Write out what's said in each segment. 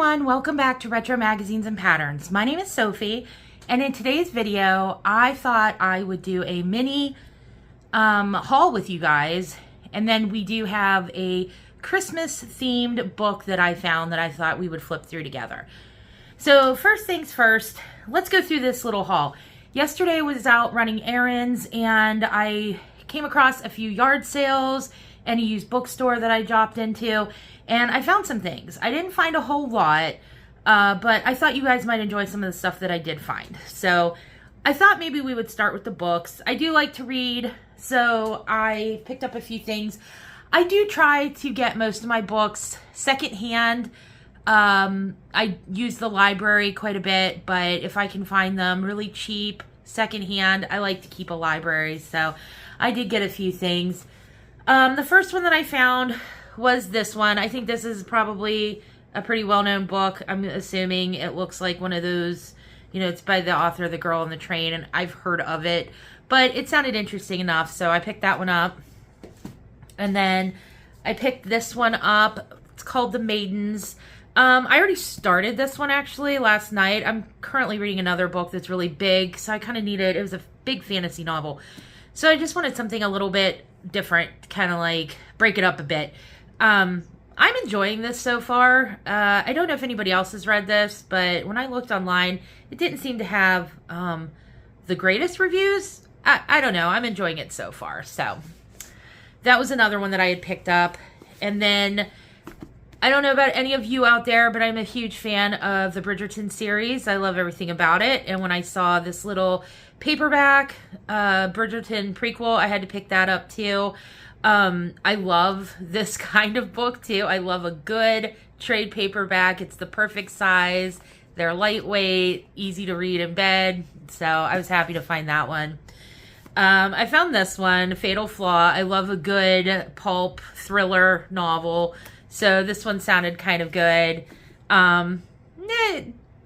everyone, welcome back to Retro Magazines and Patterns. My name is Sophie, and in today's video I thought I would do a mini haul with you guys, and then we do have a Christmas themed book that I found that I thought we would flip through together. So first things first, let's go through this little haul. Yesterday I was out running errands and I came across a few yard sales and a used bookstore that I dropped into, and I found some things. I didn't find a whole lot, but I thought you guys might enjoy some of the stuff that I did find. So I thought maybe we would start with the books. I do like to read, so I picked up a few things. I do try to get most of my books secondhand. I use the library quite a bit, but if I can find them really cheap secondhand, I like to keep a library. So I did get a few things. The first one that I found was this one. I think this is probably a pretty well-known book. I'm assuming it looks like one of those, you know, it's by the author of The Girl on the Train, and I've heard of it, but it sounded interesting enough, so I picked that one up. And then I picked this one up. It's called The Maidens. I already started this one actually last night. I'm currently reading another book that's really big, so I kind of needed, it was a big fantasy novel. So I just wanted something a little bit different, kind of like break it up a bit. I'm enjoying this so far. I don't know if anybody else has read this, but when I looked online, it didn't seem to have the greatest reviews. I don't know. I'm enjoying it so far. So that was another one that I had picked up. And then I don't know about any of you out there, but I'm a huge fan of the Bridgerton series. I love everything about it. And when I saw this little paperback Bridgerton prequel, I had to pick that up too. I love this kind of book too. I love a good trade paperback. It's the perfect size. They're lightweight, easy to read in bed. So I was happy to find that one. I found this one, Fatal Flaw. I love a good pulp thriller novel. So this one sounded kind of good.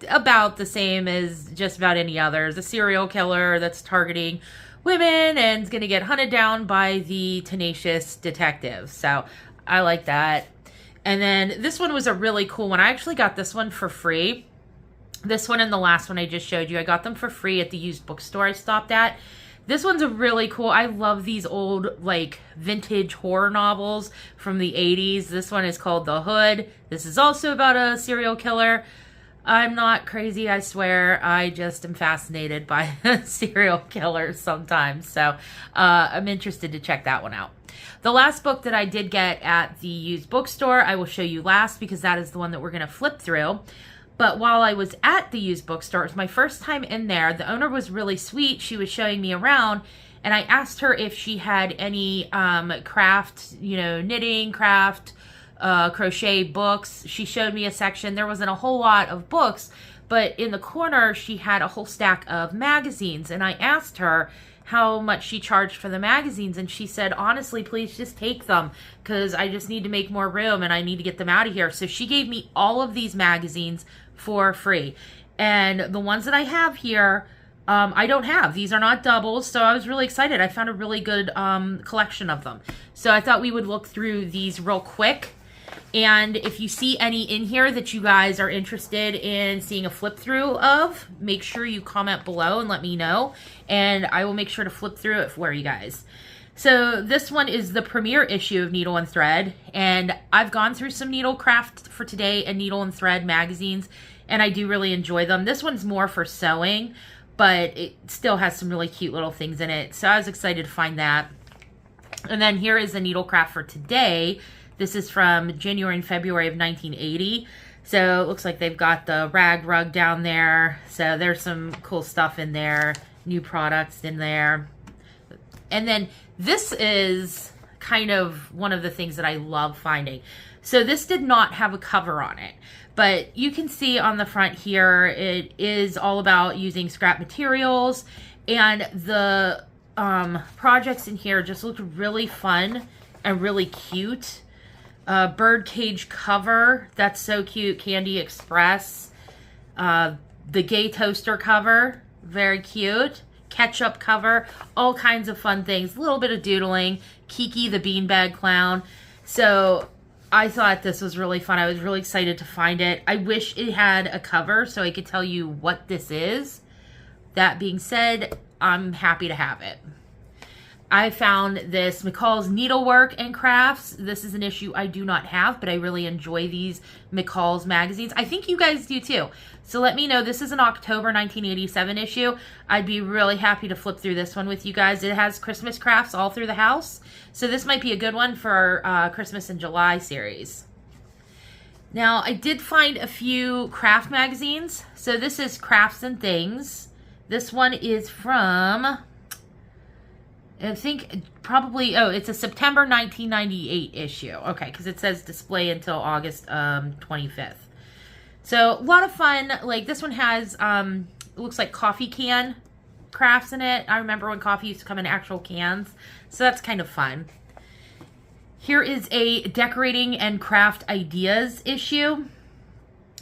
About the same as just about any others. A serial killer that's targeting women and is going to get hunted down by the tenacious detective. So I like that. And then this one was a really cool one. I actually got this one for free. This one and the last one I just showed you, I got them for free at the used bookstore I stopped at. This one's a really cool, I love these old like vintage horror novels from the 80s. This one is called The Hood. This is also about a serial killer. I'm not crazy, I swear. I just am fascinated by serial killers sometimes. So I'm interested to check that one out. The last book that I did get at the used bookstore, I will show you last because that is the one that we're going to flip through. But while I was at the used bookstore, it was my first time in there. The owner was really sweet. She was showing me around, and I asked her if she had any craft, you know, knitting, craft, crochet books. She showed me a section. There wasn't a whole lot of books, but in the corner she had a whole stack of magazines, and I asked her how much she charged for the magazines, and she said, honestly, please just take them because I just need to make more room and I need to get them out of here. So she gave me all of these magazines for free, and the ones that I have here I don't have. These are not doubles, so I was really excited. I found a really good collection of them, so I thought we would look through these real quick. And if you see any in here that you guys are interested in seeing a flip through of, make sure you comment below and let me know, and I will make sure to flip through it for you guys. So this one is the premiere issue of Needle and Thread, and I've gone through some Needlecraft for Today and Needle and Thread magazines, and I do really enjoy them. This one's more for sewing, but it still has some really cute little things in it, so I was excited to find that. And then here is the Needlecraft for Today. This is from January and February of 1980. So it looks like they've got the rag rug down there. So there's some cool stuff in there. New products in there. And then this is kind of one of the things that I love finding. So this did not have a cover on it, but you can see on the front here, it is all about using scrap materials, and the projects in here just looked really fun and really cute. Birdcage cover, that's so cute. Candy Express. The Gay Toaster cover, very cute. Ketchup cover, all kinds of fun things. A little bit of doodling. Kiki the Beanbag Clown. So I thought this was really fun. I was really excited to find it. I wish it had a cover so I could tell you what this is. That being said, I'm happy to have it. I found this McCall's Needlework and Crafts. This is an issue I do not have, but I really enjoy these McCall's magazines. I think you guys do too. So let me know. This is an October 1987 issue. I'd be really happy to flip through this one with you guys. It has Christmas crafts all through the house. So this might be a good one for our Christmas in July series. Now, I did find a few craft magazines. So this is Crafts and Things. This one is from... I think probably, oh, it's a September 1998 issue. Okay, because it says display until August 25th. So, a lot of fun. Like, this one has, it looks like coffee can crafts in it. I remember when coffee used to come in actual cans. So, that's kind of fun. Here is a decorating and craft ideas issue.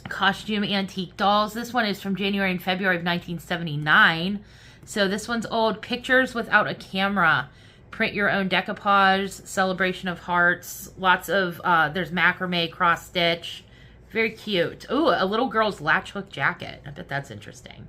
Costume antique dolls. This one is from January and February of 1979. So this one's old. Pictures without a camera. Print your own decoupage. Celebration of hearts. Lots of, there's macrame, cross stitch. Very cute. Ooh, a little girl's latch hook jacket. I bet that's interesting.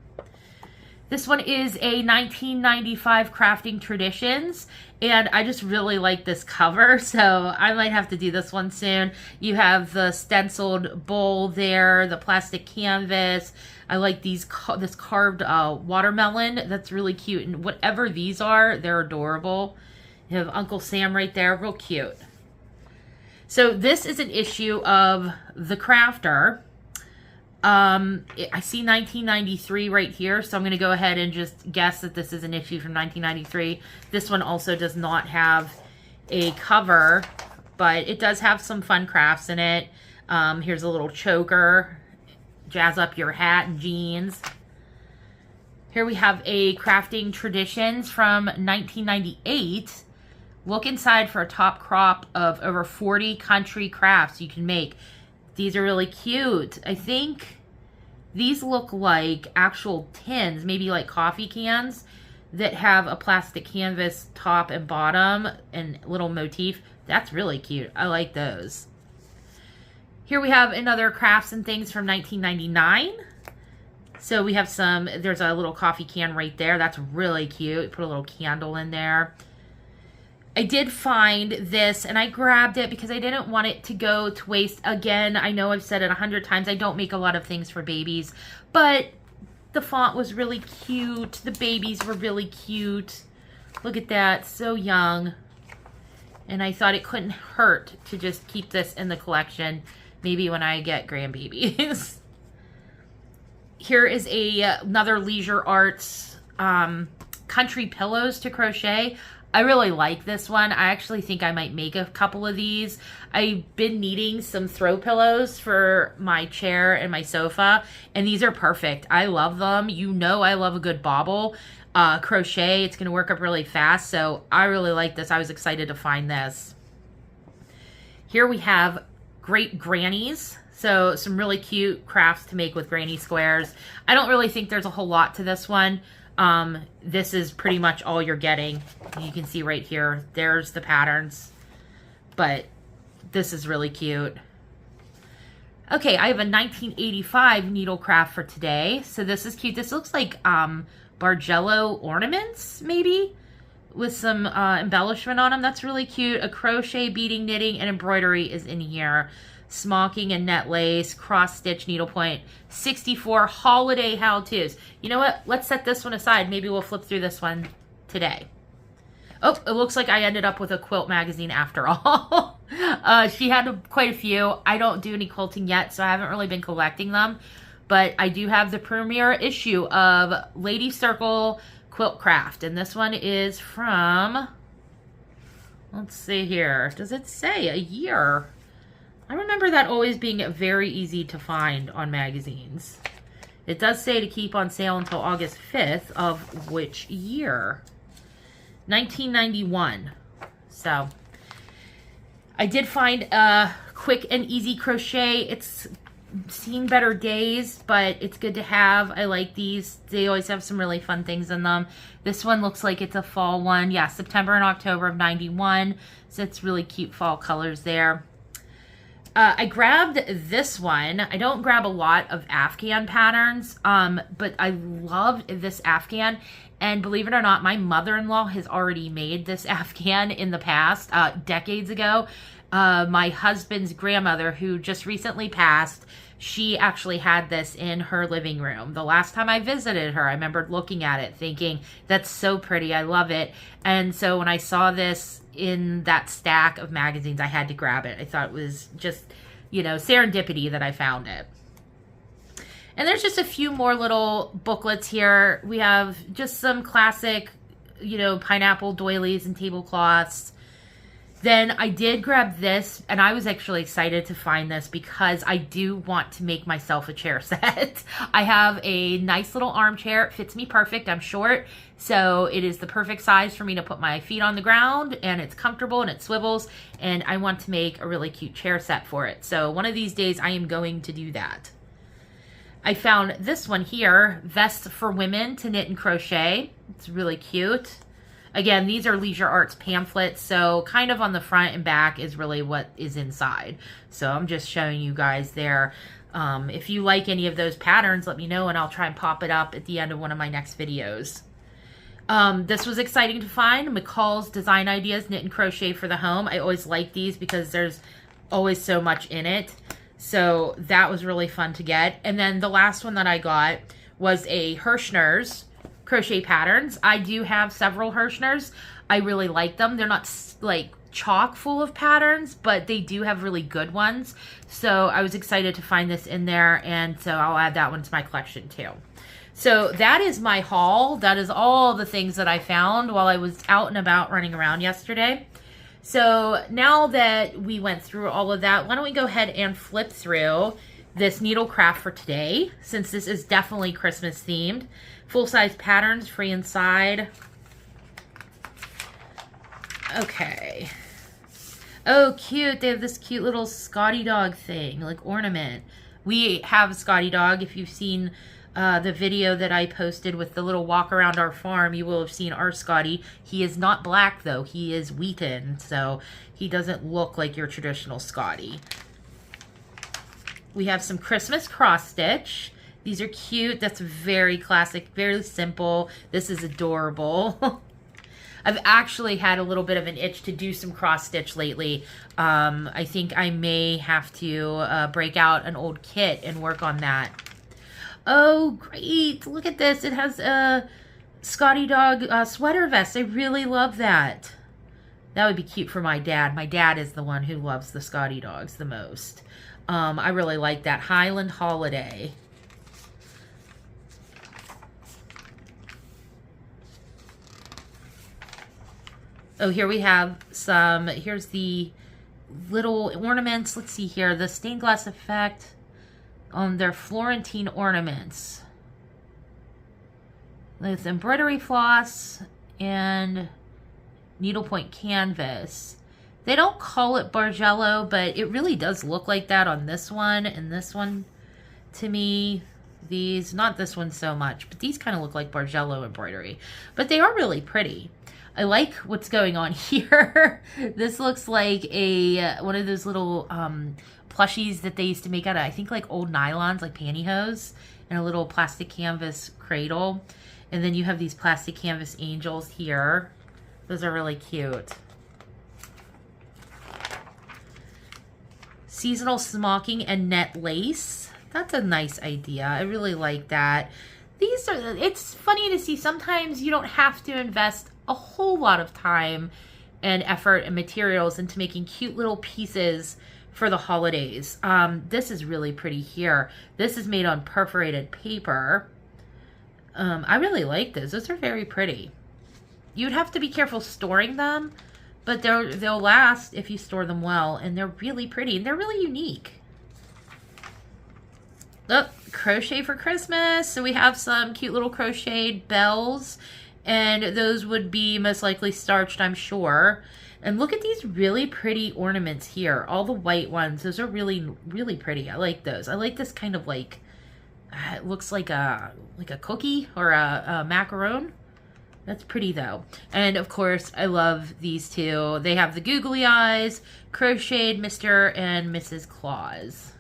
This one is a 1995 Crafting Traditions. And I just really like this cover, so I might have to do this one soon. You have the stenciled bowl there, the plastic canvas. I like these this carved watermelon. That's really cute. And whatever these are, they're adorable. You have Uncle Sam right there. Real cute. So this is an issue of The Crafter. I see 1993 right here, so I'm going to go ahead and just guess that this is an issue from 1993. This one also does not have a cover, but it does have some fun crafts in it. Here's a little choker. Jazz up your hat and jeans. Here we have a Crafting Traditions from 1998. Look inside for a top crop of over 40 country crafts you can make. These are really cute. I think these look like actual tins, maybe like coffee cans that have a plastic canvas top and bottom and little motif. That's really cute. I like those. Here we have another Crafts and Things from 1999. So we have some, there's a little coffee can right there. That's really cute. Put a little candle in there. I did find this, and I grabbed it because I didn't want it to go to waste. Again, I know I've said it 100 times. I don't make a lot of things for babies, but the font was really cute. The babies were really cute. Look at that. So young. And I thought it couldn't hurt to just keep this in the collection, maybe when I get grandbabies. Here is another Leisure Arts country pillows to crochet. I really like this one. I actually think I might make a couple of these. I've been needing some throw pillows for my chair and my sofa, and these are perfect. I love them. You know I love a good bobble. Crochet, it's going to work up really fast, so I really like this. I was excited to find this. Here we have Great Grannies. So some really cute crafts to make with granny squares. I don't really think there's a whole lot to this one. This is pretty much all you're getting. You can see right here, there's the patterns, but this is really cute. Okay, I have a 1985 needle craft for today. So this is cute. This looks like Bargello ornaments, maybe, with some embellishment on them. That's really cute. A crochet, beading, knitting, and embroidery is in here. Smocking and net lace, cross stitch, needlepoint, 64 holiday how-tos. You know what? Let's set this one aside. Maybe we'll flip through this one today. Oh, it looks like I ended up with a quilt magazine after all. She had quite a few. I don't do any quilting yet, so I haven't really been collecting them. But I do have the premiere issue of Lady Circle Quilt Craft. And this one is from, let's see here. Does it say a year? I remember that always being very easy to find on magazines. It does say to keep on sale until August 5th of which year? 1991. So, I did find a quick and easy crochet. It's seen better days, but it's good to have. I like these. They always have some really fun things in them. This one looks like it's a fall one. Yeah, September and October of 91. So, it's really cute fall colors there. I grabbed this one. I don't grab a lot of Afghan patterns, but I loved this Afghan. And believe it or not, my mother-in-law has already made this Afghan in the past, decades ago. My husband's grandmother, who just recently passed, she actually had this in her living room. The last time I visited her, I remembered looking at it thinking, that's so pretty, I love it. And so when I saw this in that stack of magazines, I had to grab it. I thought it was just, you know, serendipity that I found it. And there's just a few more little booklets here. We have just some classic, you know, pineapple doilies and tablecloths. Then I did grab this, and I was actually excited to find this because I do want to make myself a chair set. I have a nice little armchair. It fits me perfect. I'm short, so it is the perfect size for me to put my feet on the ground, and it's comfortable and it swivels, and I want to make a really cute chair set for it. So one of these days I am going to do that. I found this one here, Vest for Women to Knit and Crochet. It's really cute. Again, these are Leisure Arts pamphlets, so kind of on the front and back is really what is inside. So I'm just showing you guys there. If you like any of those patterns, let me know and I'll try and pop it up at the end of one of my next videos. This was exciting to find. McCall's Design Ideas Knit and Crochet for the Home. I always like these because there's always so much in it. So that was really fun to get. And then the last one that I got was a Hirschner's crochet patterns. I do have several Hirschners. I really like them. They're not like chock full of patterns, but they do have really good ones. So I was excited to find this in there, and so I'll add that one to my collection too. So that is my haul. That is all the things that I found while I was out and about running around yesterday. So now that we went through all of that, why don't we go ahead and flip through this needle craft for today, since this is definitely Christmas themed. Full-size patterns, free inside. Okay. Oh, cute. They have this cute little Scotty dog thing, like ornament. We have a Scotty dog. If you've seen the video that I posted with the little walk around our farm, you will have seen our Scotty. He is not black, though. He is wheaten, so he doesn't look like your traditional Scotty. We have some Christmas cross stitch. These are cute. That's very classic, very simple. This is adorable. I've actually had a little bit of an itch to do some cross stitch lately. I think I may have to break out an old kit and work on that. Oh, great. Look at this. It has a Scotty dog sweater vest. I really love that. That would be cute for my dad. My dad is the one who loves the Scotty dogs the most. I really like that. Highland Holiday. Oh, here we have some, here's the little ornaments. Let's see here, the stained glass effect on their Florentine ornaments. With embroidery floss and needlepoint canvas. They don't call it Bargello, but it really does look like that on this one and this one to me. These, not this one so much, but these kind of look like Bargello embroidery. But they are really pretty. I like what's going on here. This looks like a one of those little plushies that they used to make out of, I think, like old nylons, like pantyhose, and a little plastic canvas cradle. And then you have these plastic canvas angels here. Those are really cute. Seasonal smocking and net lace. That's a nice idea. I really like that. These are, it's funny to see sometimes you don't have to invest a whole lot of time and effort and materials into making cute little pieces for the holidays. This is really pretty here. This is made on perforated paper. I really like those. Those are very pretty. You'd have to be careful storing them, but they'll last if you store them well, and they're really pretty and they're really unique. Oh, crochet for Christmas. So we have some cute little crocheted bells, and those would be most likely starched, I'm sure. And look at these really pretty ornaments here. All the white ones. Those are really, really pretty. I like those. I like this kind of like, it looks like a cookie or a macaron. That's pretty though. And of course, I love these two. They have the googly eyes, crocheted Mr. and Mrs. Claus.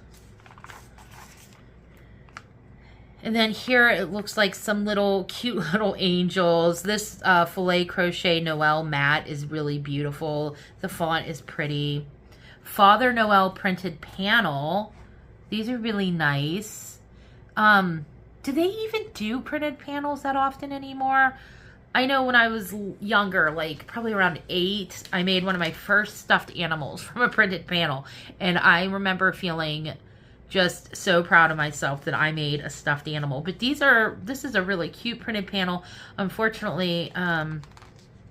And then here it looks like some little cute little angels. This filet crochet Noel mat is really beautiful. The font is pretty. Father Noel printed panel. These are really nice. Do they even do printed panels that often anymore? I know when I was younger, like probably around 8, I made one of my first stuffed animals from a printed panel. And I remember feeling just so proud of myself that I made a stuffed animal. But this is a really cute printed panel. Unfortunately,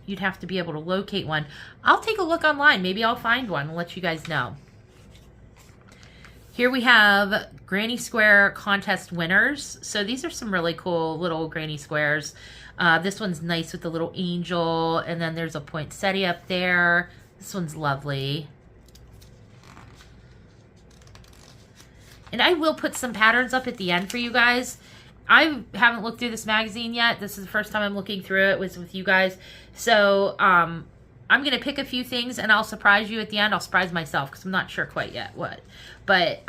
you'd have to be able to locate one. I'll take a look online. Maybe I'll find one and let you guys know. Here we have Granny Square contest winners. So these are some really cool little granny squares. This one's nice with the little angel, and then there's a poinsettia up there. This one's lovely. And I will put some patterns up at the end for you guys. I haven't looked through this magazine yet. This is the first time I'm looking through it with you guys. So I'm going to pick a few things and I'll surprise you at the end. I'll surprise myself because I'm not sure quite yet what. But,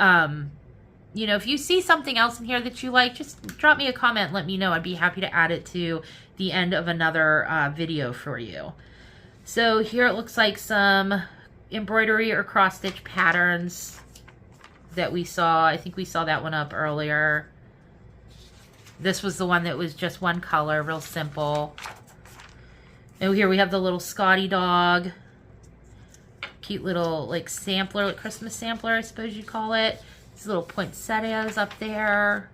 you know, if you see something else in here that you like, just drop me a comment and let me know. I'd be happy to add it to the end of another video for you. So here it looks like some embroidery or cross-stitch patterns that we saw. I think we saw that one up earlier. This was the one that was just one color, real simple. Oh, here we have the little Scotty dog. Cute little like sampler, like Christmas sampler, I suppose you'd call it. These little poinsettias up there.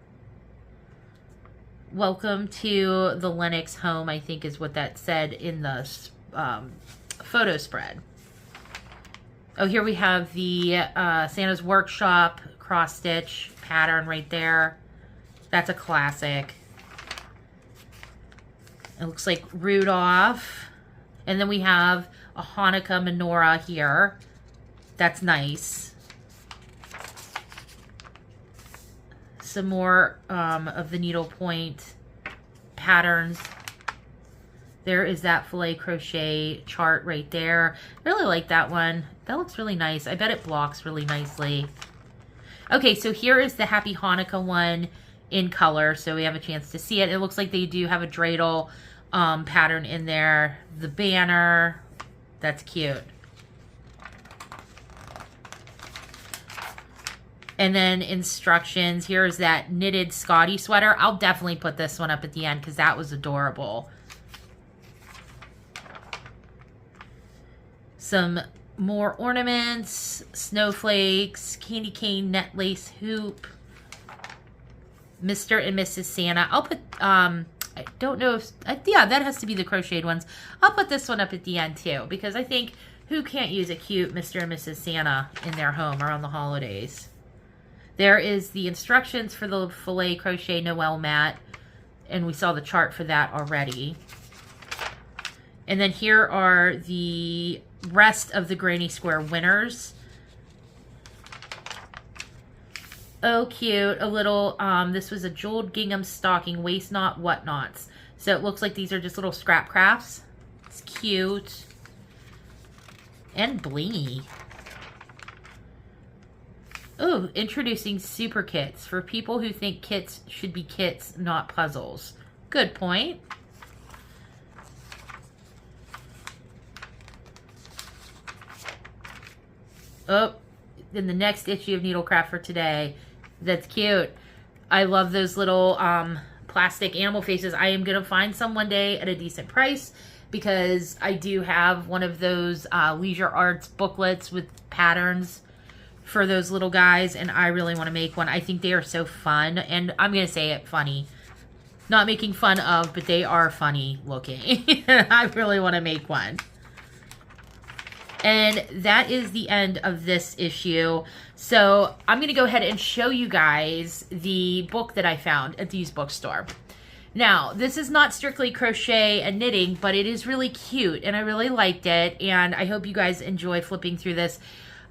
Welcome to the Lennox home, I think is what that said in the photo spread. Oh, here we have the Santa's Workshop cross-stitch pattern right there. That's a classic. It looks like Rudolph. And then we have a Hanukkah menorah here. That's nice. Some more of the needlepoint patterns. There is that filet crochet chart right there. I really like that one. That looks really nice. I bet it blocks really nicely. Okay, so here is the Happy Hanukkah one in color, so we have a chance to see it. It looks like they do have a dreidel pattern in there. The banner, that's cute. And then instructions. Here's that knitted Scotty sweater. I'll definitely put this one up at the end because that was adorable. Some more ornaments, snowflakes, candy cane net lace hoop, Mr. and Mrs. Santa. I'll put, I don't know if, yeah, that has to be the crocheted ones. I'll put this one up at the end too, because I think who can't use a cute Mr. and Mrs. Santa in their home around the holidays? There is the instructions for the filet crochet Noel mat, and we saw the chart for that already. And then here are the rest of the Granny Square winners. Oh, cute. A little, this was a jeweled gingham stocking, waist knot, whatnots. So it looks like these are just little scrap crafts. It's cute. And blingy. Oh, introducing super kits for people who think kits should be kits, not puzzles. Good point. Oh, in the next issue of Needlecraft for today. That's cute. I love those little plastic animal faces. I am going to find some one day at a decent price because I do have one of those Leisure Arts booklets with patterns for those little guys, and I really want to make one. I think they are so fun, and I'm going to say it, funny. Not making fun of, but they are funny looking. I really want to make one. And that is the end of this issue. So I'm going to go ahead and show you guys the book that I found at the used bookstore. Now, this is not strictly crochet and knitting, but it is really cute, and I really liked it, and I hope you guys enjoy flipping through this.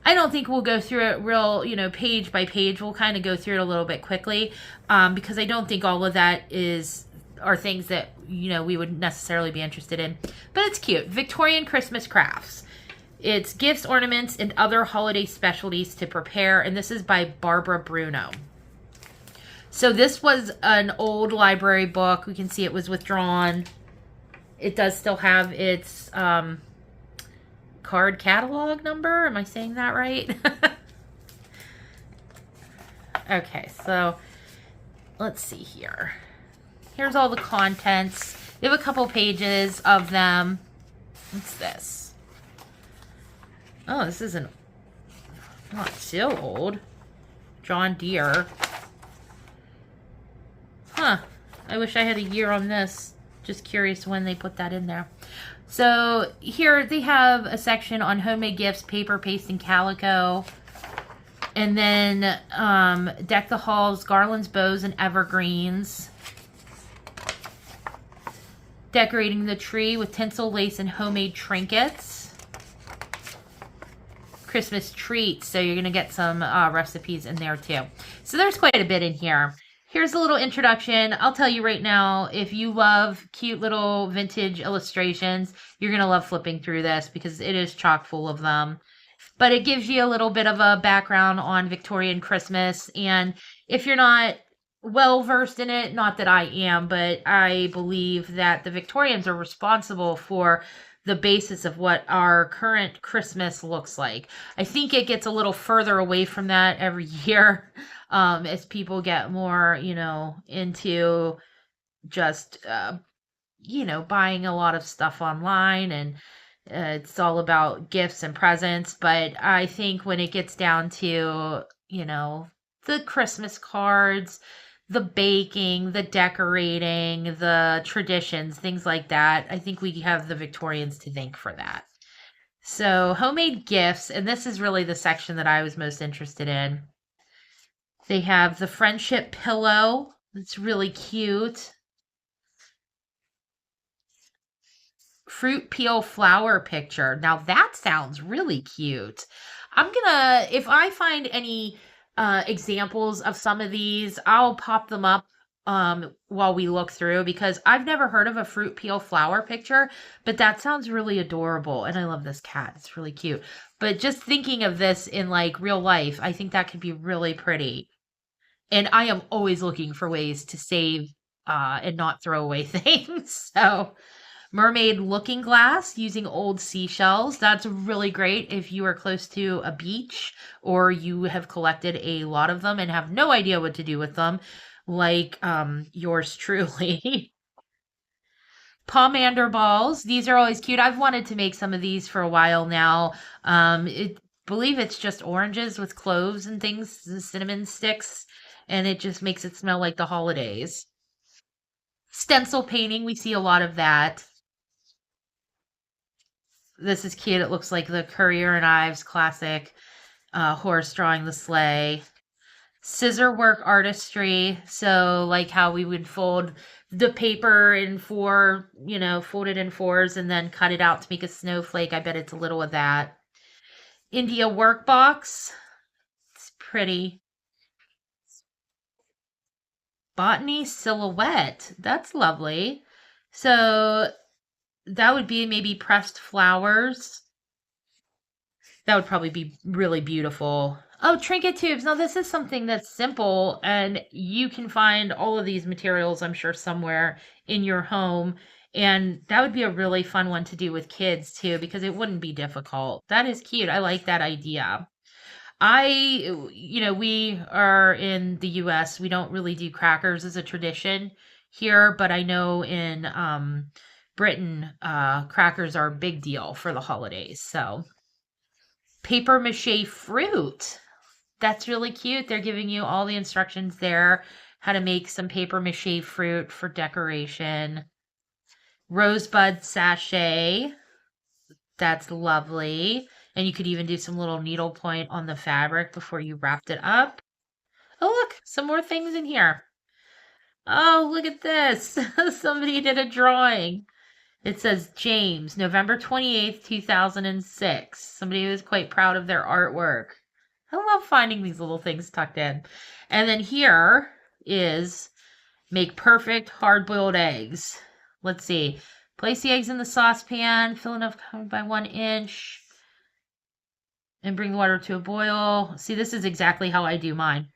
I don't think we'll go through it real, page by page. We'll kind of go through it a little bit quickly because I don't think all of that is are things that, you know, we would necessarily be interested in. But it's cute. Victorian Christmas crafts. It's gifts, ornaments, and other holiday specialties to prepare. And this is by Barbara Bruno. So this was an old library book. We can see it was withdrawn. It does still have its card catalog number. Am I saying that right? Okay, so let's see here. Here's all the contents. We have a couple pages of them. What's this? Oh, this isn't not so old. John Deere. Huh. I wish I had a year on this. Just curious when they put that in there. So here they have a section on homemade gifts, paper, paste, and calico. And then deck the halls, garlands, bows, and evergreens. Decorating the tree with tinsel, lace, and homemade trinkets. Christmas treats. So you're going to get some recipes in there too. So there's quite a bit in here. Here's a little introduction. I'll tell you right now, if you love cute little vintage illustrations, you're going to love flipping through this because it is chock full of them. But it gives you a little bit of a background on Victorian Christmas. And if you're not well versed in it, not that I am, but I believe that the Victorians are responsible for the basis of what our current Christmas looks like. I think it gets a little further away from that every year as people get more, you know, into just, you know, buying a lot of stuff online, and it's all about gifts and presents. But I think when it gets down to, you know, the Christmas cards, the baking, the decorating, the traditions, things like that, I think we have the Victorians to thank for that. So homemade gifts, and this is really the section that I was most interested in. They have the friendship pillow. It's really cute. Fruit peel flower picture. Now that sounds really cute. I'm gonna, if I find any examples of some of these, I'll pop them up while we look through, because I've never heard of a fruit peel flower picture, but that sounds really adorable. And I love this cat. It's really cute. But just thinking of this in like real life, I think that could be really pretty. And I am always looking for ways to save and not throw away things. So mermaid looking glass using old seashells. That's really great if you are close to a beach or you have collected a lot of them and have no idea what to do with them, like yours truly. Pomander balls. These are always cute. I've wanted to make some of these for a while now. Believe it's just oranges with cloves and things, the cinnamon sticks, and it just makes it smell like the holidays. Stencil painting, we see a lot of that. This is cute. It looks like the Currier and Ives classic horse drawing the sleigh. Scissor work artistry. So like how we would fold the paper in four, you know, fold it in fours and then cut it out to make a snowflake. I bet it's a little of that. India workbox. It's pretty. Botany silhouette. That's lovely. So that would be maybe pressed flowers. That would probably be really beautiful. Oh, trinket tubes. Now, this is something that's simple, and you can find all of these materials, I'm sure, somewhere in your home. And that would be a really fun one to do with kids, too, because it wouldn't be difficult. That is cute. I like that idea. You know, we are in the US. We don't really do crackers as a tradition here, but I know in Britain, crackers are a big deal for the holidays. So, paper mache fruit. That's really cute. They're giving you all the instructions there, how to make some paper mache fruit for decoration. Rosebud sachet. That's lovely. And you could even do some little needlepoint on the fabric before you wrapped it up. Oh, look, some more things in here. Oh, look at this. Somebody did a drawing. It says James, November 28th, 2006. Somebody was quite proud of their artwork. I love finding these little things tucked in. And then here is Make perfect hard-boiled eggs. Let's see. Place the eggs in the saucepan, fill enough covered by 1 inch, and bring the water to a boil. See, this is exactly how I do mine.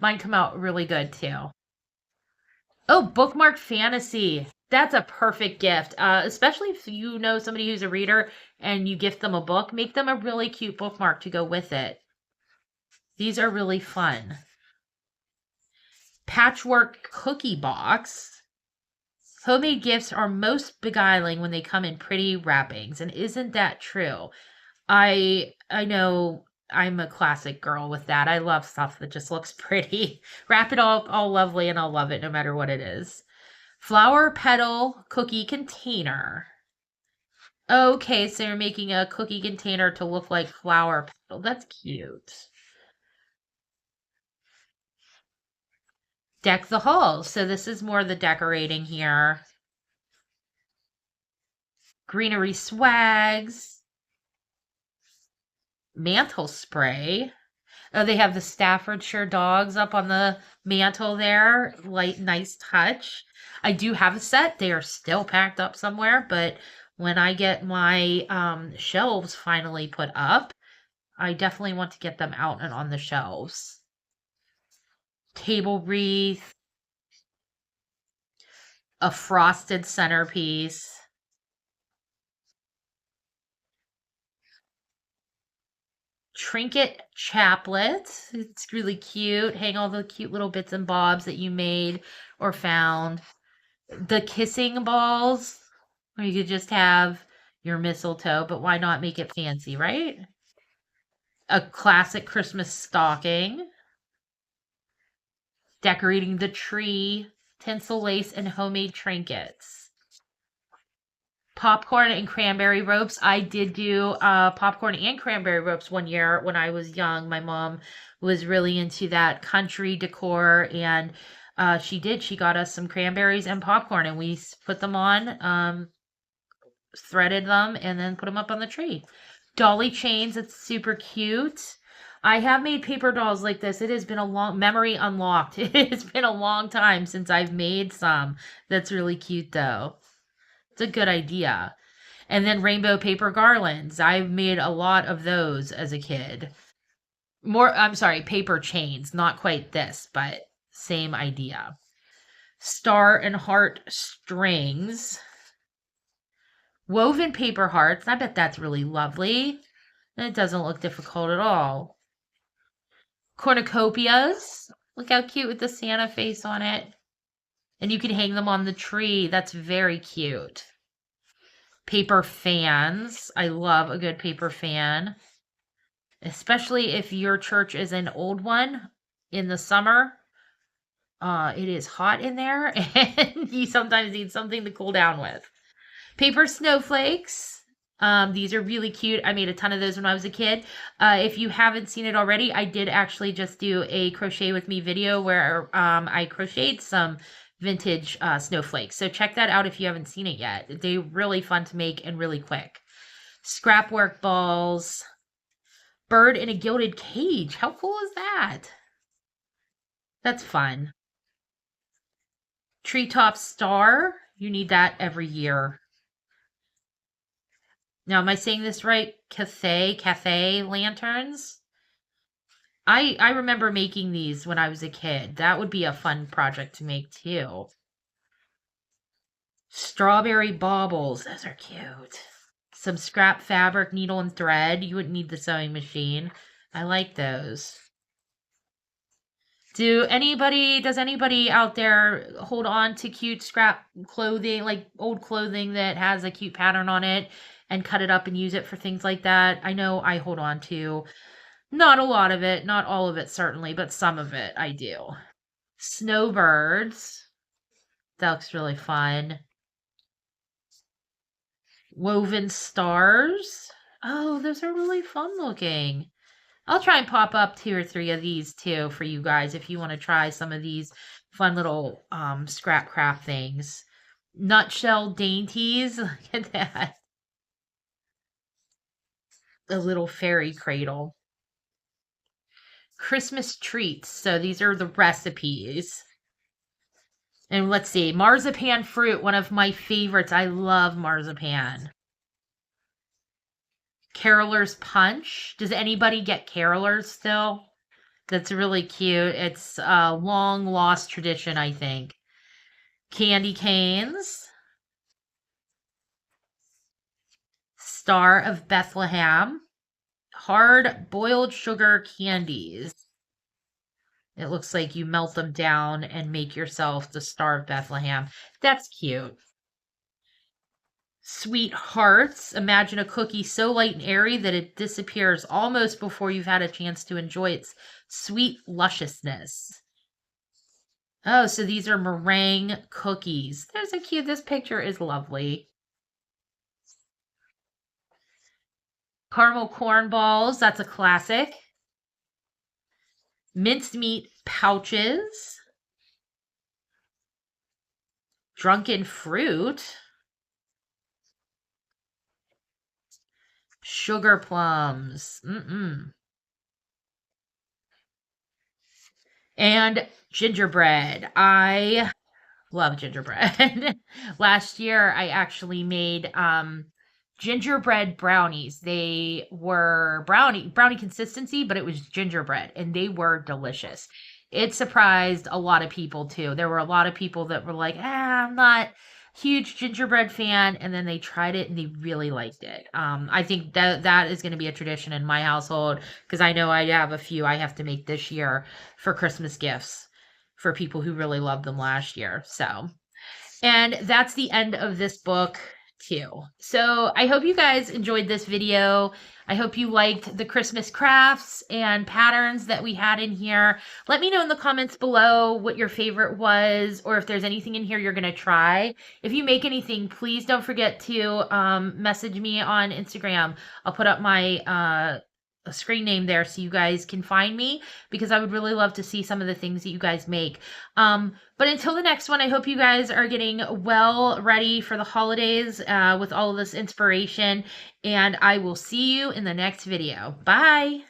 Mine come out really good too. Oh, bookmark fantasy. That's a perfect gift, especially if you know somebody who's a reader and you gift them a book. Make them a really cute bookmark to go with it. These are really fun. Patchwork cookie box. Homemade gifts are most beguiling when they come in pretty wrappings, and isn't that true? I know I'm a classic girl with that. I love stuff that just looks pretty. Wrap it all lovely and I'll love it no matter what it is. Flower petal cookie container. Okay, so you're making a cookie container to look like flower petal. That's cute. Deck the halls. So this is more the decorating here. Greenery swags. Mantle spray. Oh, they have the Staffordshire dogs up on the mantle there. Light, nice touch. I do have a set. They are still packed up somewhere, but when I get my shelves finally put up, I definitely want to get them out and on the shelves. Table wreath. A frosted centerpiece. Trinket chaplet. It's really cute. Hang all the cute little bits and bobs that you made or found. The kissing balls, or you could just have your mistletoe, but why not make it fancy, right? A classic Christmas stocking. Decorating the tree. Tinsel lace and homemade trinkets. Popcorn and cranberry ropes. I did do popcorn and cranberry ropes one year when I was young. My mom was really into that country decor, and she got us some cranberries and popcorn, and we put them on, threaded them, and then put them up on the tree. Dolly chains. It's super cute. I have made paper dolls like this. It has been a long memory unlocked. It has been a long time since I've made some. That's really cute though. It's a good idea. And then rainbow paper garlands. I've made a lot of those as a kid. I'm sorry, paper chains. Not quite this, but same idea. Star and heart strings. Woven paper hearts. I bet that's really lovely. And it doesn't look difficult at all. Cornucopias. Look how cute with the Santa face on it. And you can hang them on the tree. That's very cute. Paper fans. I love a good paper fan. Especially if your church is an old one in the summer. It is hot in there and you sometimes need something to cool down with. Paper snowflakes. These are really cute. I made a ton of those when I was a kid. If you haven't seen it already, I did actually just do a crochet with me video where I crocheted some vintage snowflakes. So check that out if you haven't seen it yet. They're really fun to make and really quick. Scrapwork balls. Bird in a gilded cage. How cool is that? That's fun. Treetop star. You need that every year. Now, am I saying this right? Cafe lanterns. I remember making these when I was a kid. That would be a fun project to make too. Strawberry baubles. Those are cute. Some scrap fabric, needle and thread. You wouldn't need the sewing machine. I like those. Does anybody out there hold on to cute scrap clothing, like old clothing that has a cute pattern on it and cut it up and use it for things like that? I know I hold on to not a lot of it, not all of it certainly, but some of it I do. Snowbirds. That looks really fun. Woven stars. Oh, those are really fun looking. I'll try and pop up 2 or 3 of these too for you guys if you want to try some of these fun little scrap craft things. Nutshell dainties. Look at that. A little fairy cradle. Christmas treats. So these are the recipes. And let's see, marzipan fruit, one of my favorites. I love marzipan. Carolers Punch. Does anybody get carolers still? That's really cute. It's a long lost tradition, I think. Candy canes. Star of Bethlehem. Hard boiled sugar candies. It looks like you melt them down and make yourself the Star of Bethlehem. That's cute. Sweet Hearts. Imagine a cookie so light and airy that it disappears almost before you've had a chance to enjoy its sweet lusciousness. Oh, so these are meringue cookies. There's a cute, this picture is lovely. Caramel corn balls, that's a classic. Minced meat pouches. Drunken fruit. Sugar plums. And gingerbread. I love gingerbread. Last year, I actually made gingerbread brownies. They were brownie consistency, but it was gingerbread, and they were delicious. It surprised a lot of people too. There were a lot of people that were like, I'm not a huge gingerbread fan, and then they tried it and they really liked it. I think that is going to be a tradition in my household because I know I have a few I have to make this year for Christmas gifts for people who really loved them last year. So, and that's the end of this book too. So I hope you guys enjoyed this video. I hope you liked the Christmas crafts and patterns that we had in here. Let me know in the comments below what your favorite was, or if there's anything in here you're going to try. If you make anything, please don't forget to message me on Instagram. I'll put up my a screen name there so you guys can find me, because I would really love to see some of the things that you guys make. But until the next one, I hope you guys are getting well ready for the holidays with all of this inspiration, and I will see you in the next video. Bye!